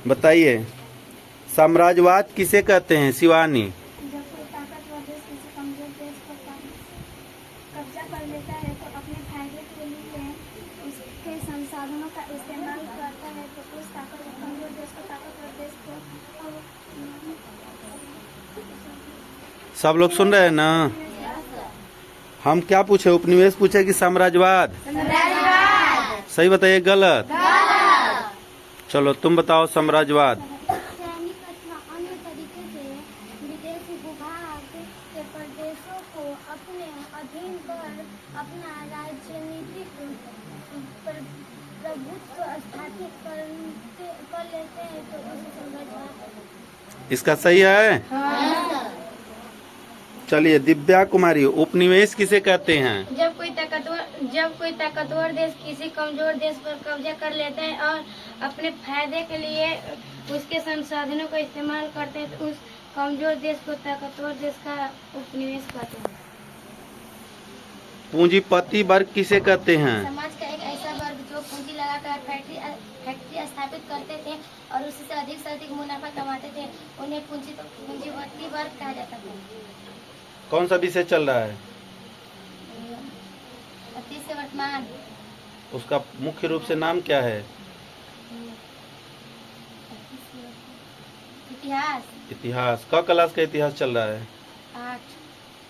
बताइए, साम्राज्यवाद किसे कहते हैं शिवानी? जब कोई ताकतवर देश किसी कमजोर देश पर कब्जा कर लेता है तो अपने फायदे के लिए उसके संसाधनों का इस्तेमाल करता है तो उस कमजोर देश को ताकतवर देश को सब लोग सुन रहे हैं ना? हम क्या पूछे, उपनिवेश पूछे कि साम्राज्यवाद? सही बताइए, गलत? चलो तुम बताओ साम्राज्यवाद। सैनिक अथवा अन्य तरीके से विदेशी भूभाग के प्रदेशों को अपने अधीन कर अपना राजनीतिक प्रभुत्व स्थापित कर लेते हैं तो उसे साम्राज्यवाद कहते हैं। इसका सही है? चलिए दिव्या कुमारी, उपनिवेश किसे कहते हैं? जब कोई ताकतवर देश किसी कमजोर देश पर कब्जा कर लेता है और अपने फायदे के लिए उसके संसाधनों का इस्तेमाल करते हैं तो उस कमजोर देश को ताकतवर देश का उपनिवेश कहते हैं। पूंजीपति वर्ग किसे कहते हैं? समाज का एक ऐसा वर्ग जो पूंजी लगाकर फैक्ट्री स्थापित करते थे और उसी से अधिक मुनाफा कमाते थे, उन्हें पूंजीपति वर्ग कहा जाता था। कौन सा विषय चल रहा है? अतीत से वर्तमान। उसका मुख्य रूप से नाम क्या है? इतिहास। इतिहास। क क्लास का इतिहास चल रहा है?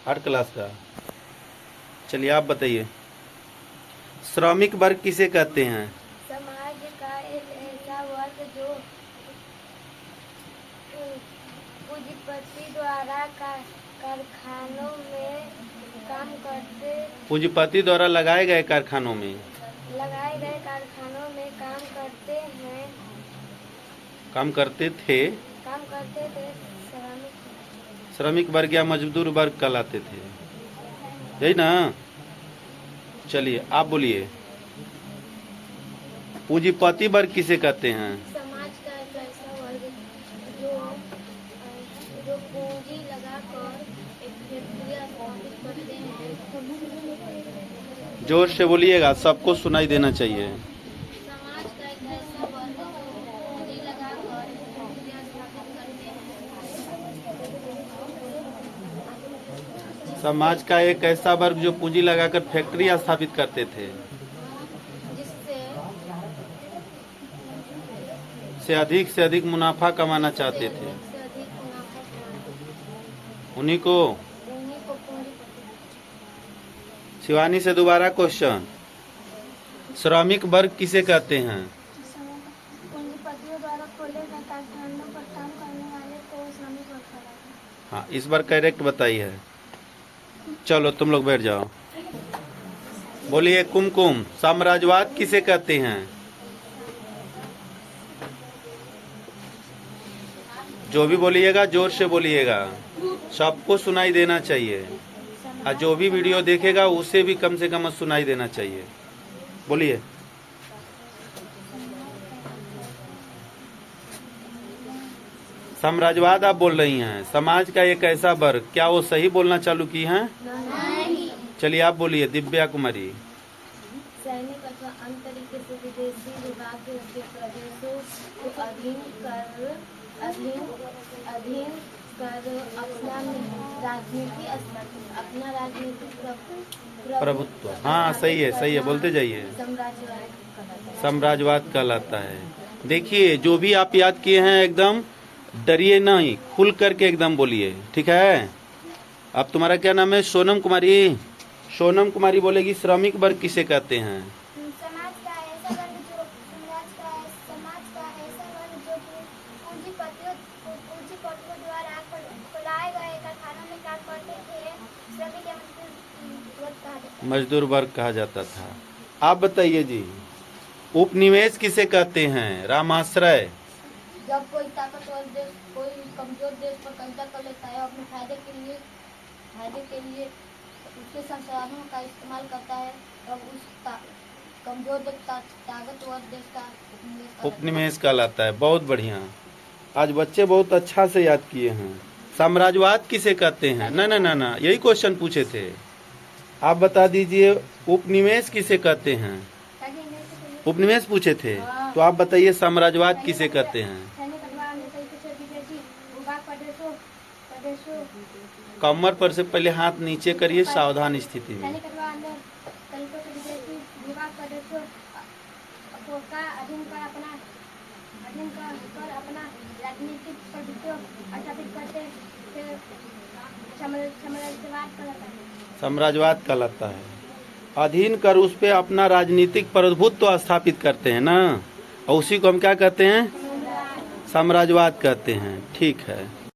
8 क्लास का। चलिए आप बताइए, श्रमिक वर्ग किसे कहते हैं? समाज का एक ऐसा वर्ग जो पूंजीपति द्वारा कारखानों में काम करते पूंजीपति द्वारा लगाए गए कारखानों में काम करते थे श्रमिक वर्ग या मजदूर वर्ग कहलाते थे, यही ना? चलिए आप बोलिए, पूंजीपति वर्ग किसे कहते हैं? समाज का एक ऐसा वर्ग जो पूंजी लगाकर एक फैक्ट्री स्थापित करते हैं। जोर से बोलिएगा, सबको सुनाई देना चाहिए। समाज का एक ऐसा वर्ग जो पूंजी लगाकर एक फैक्ट्री स्थापित करते हैं। समाज का एक ऐसा वर्ग जो पूंजी लगाकर फैक्ट्री स्थापित करते थे, जिससे से अधिक मुनाफा कमाना चाहते थे, उन्हीं को। शिवानी से दोबारा क्वेश्चन, श्रमिक वर्ग किसे कहते हैं? पूंजीपतियों द्वारा खोले गए कारखानों पर काम करने वाले को श्रमिक वर्ग कहलाता है। हाँ, इस बार करेक्ट बताई है। चलो तुम लोग बैठ जाओ। बोलिए कुमकुम, साम्राज्यवाद किसे कहते हैं? जो भी बोलिएगा जोर से बोलिएगा, सबको सुनाई देना चाहिए, और जो भी वीडियो देखेगा उसे भी कम से कम सुनाई देना चाहिए। बोलिए। साम्राज्यवाद आप बोल रही हैं, समाज का एक ऐसा वर्ग, क्या वो सही बोलना चालू की हैं? चलिए आप बोलिए दिव्या कुमारी। सैनिक अथवा अन्य तरीके से विदेशी विभाग के प्रदेशों को अधीन कर अपना राजनीतिक प्रभुत्व। हाँ सही है, बोलते जाइए। साम्राज्यवाद कहलाता है। देखिए, जो भी आप याद किए हैं एकदम डरिए नहीं, खुल करके एकदम बोलिए, ठीक है? अब तुम्हारा क्या नाम है? सोनम कुमारी। सोनम कुमारी बोलेगी श्रमिक वर्ग किसे कहते हैं? समाज का ऐसा वर्ग जो पूंजीपतियों द्वारा खोलाए गए कारखानों में काम करते थे, श्रमिक या मजदूर वर्ग कहा जाता था। आप बताइए जी, उपनिवेश किसे कहते हैं? रामाश्रय। जब कोई ताकतवर देश कोई कमजोर देश पर कब्जा कर लेता है, अपने फायदे के लिए उसके संसाधनों का इस्तेमाल करता है, तब उस कमजोर ताकतवर देश का उपनिवेश कहलाता है। बहुत बढ़िया, आज बच्चे बहुत अच्छा से याद किए हैं। साम्राज्यवाद किसे कहते हैं? ना, यही क्वेश्चन पूछे थे। आप बता दीजिए, उपनिवेश किसे कहते हैं? उपनिवेश पूछे थे, तो आप बताइए साम्राज्यवाद किसे कहते हैं? देशों कमर पर से पहले हाथ नीचे करिए सावधान स्थिति में। सैनिक अथवा अंदर तरीकों से विदेशी विभाग का देशों का अधीन कर अपना राजनीतिक प्रभुत्व स्थापित करते थे, साम्राज्यवाद कहलाता है। साम्राज्यवाद कहलाता है। अधीन कर उस पे अपना राजनीतिक प्रभुत्व स्थापित करते हैं ना, और उसी को हम क्या कहते हैं? साम्राज्यवाद कहते हैं। ठीक है।